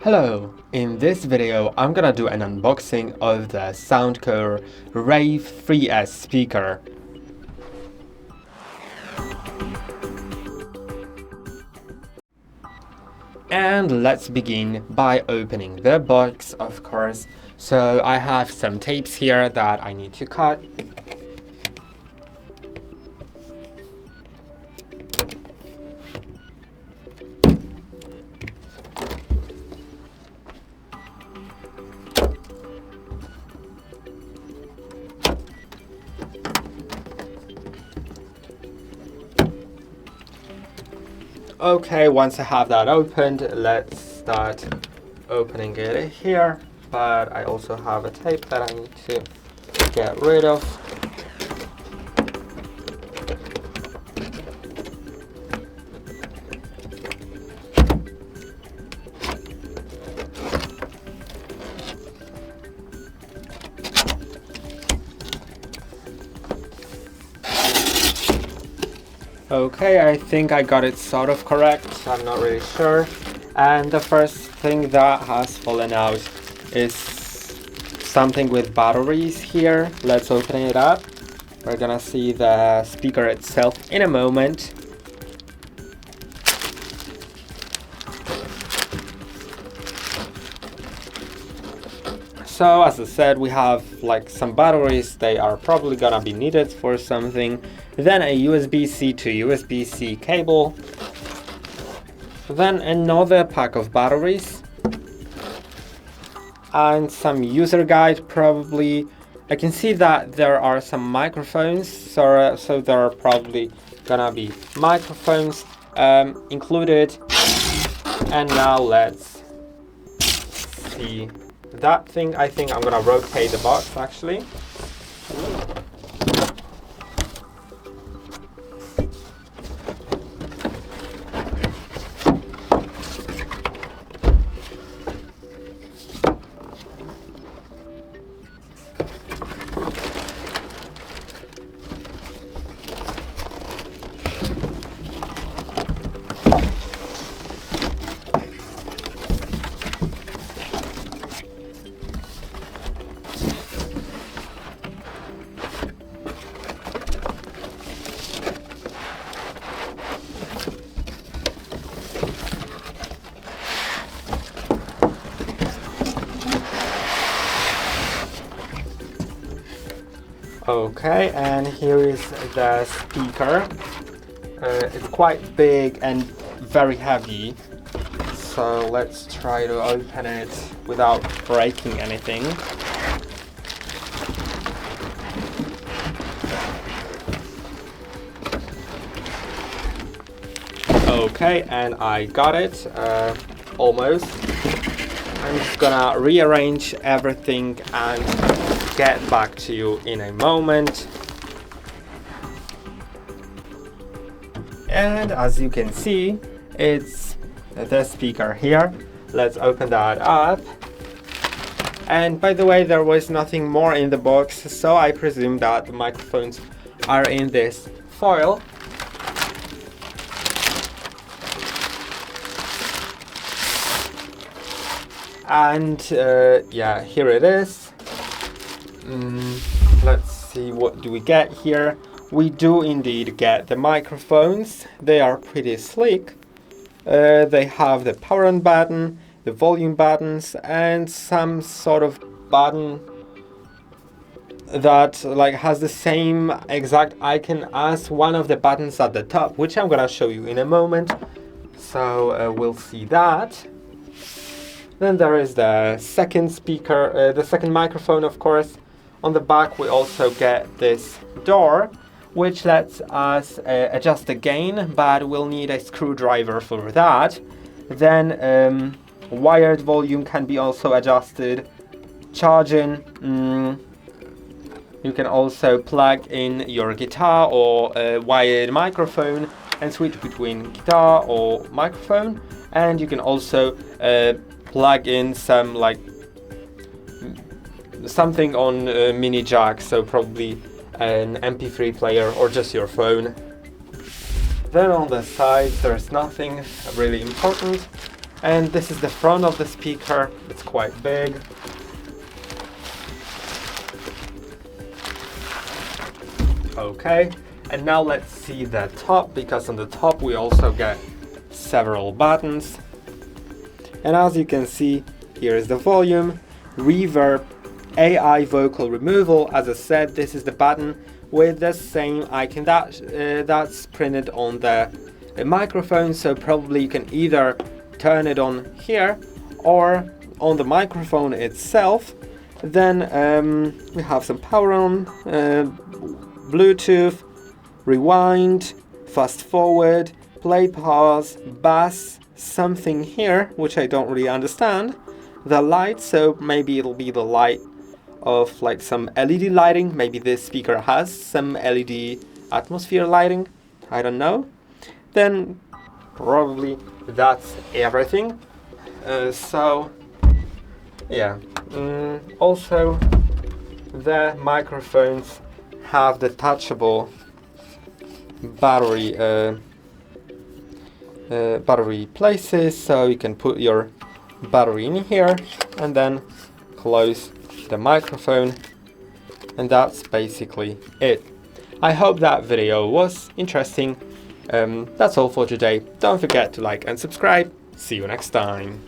Hello, in this video I'm gonna do an unboxing of the SOUNDCORE Rave 3S speaker. And let's begin by opening the box, of course. So I have some tapes here that I need to cut. Okay, once I have that opened, let's start opening it here. But I also have a tape that I need to get rid of. Okay, I think I got it sort of correct, I'm not really sure. And the first thing that has fallen out is something with batteries here. Let's open it up. We're gonna see the speaker itself in a moment. So as I said, we have like some batteries. They are probably gonna be needed for something. Then a USB-C to USB-C cable. Then another pack of batteries. And some user guide probably. I can see that there are some microphones, so there are probably gonna be microphones included. And now let's see that thing. I think I'm gonna rotate the box actually. Okay, and here is the speaker. It's quite big and very heavy, so let's try to open it without breaking anything. Okay, and I got it, almost. I'm just gonna rearrange everything and get back to you in a moment. And as you can see, it's the speaker here. Let's open that up. And by the way, there was nothing more in the box, so I presume that the microphones are in this foil. And yeah, here it is. Let's see, what do we get here? We do indeed get the microphones. They are pretty sleek. They have the power on button, the volume buttons, and some sort of button that like has the same exact icon as one of the buttons at the top, which I'm gonna show you in a moment. So we'll see that. Then there is the second speaker, the second microphone, of course. On the back we also get this door, which lets us adjust the gain, but we'll need a screwdriver for that. Then wired volume can be also adjusted. Charging, you can also plug in your guitar or a wired microphone and switch between guitar or microphone. And you can also plug in some like something on a mini jack, so probably an MP3 player or just your phone. Then on the side there's nothing really important. And this is the front of the speaker. It's quite big. Okay, and now let's see the top, because on the top we also get several buttons. And as you can see, here is the volume, reverb, AI vocal removal. As I said, this is the button with the same icon that's printed on the microphone, so probably you can either turn it on here or on the microphone itself. Then we have some power on, Bluetooth, rewind, fast forward, play pause, bass, something here which I don't really understand, the light, so maybe it'll be the light of like some LED lighting. Maybe this speaker has some LED atmosphere lighting, I don't know. Then probably that's everything. So yeah, also the microphones have detachable battery places, so you can put your battery in here and then close the microphone, and that's basically it. I hope that video was interesting. That's all for today. Don't forget to like and subscribe. See you next time.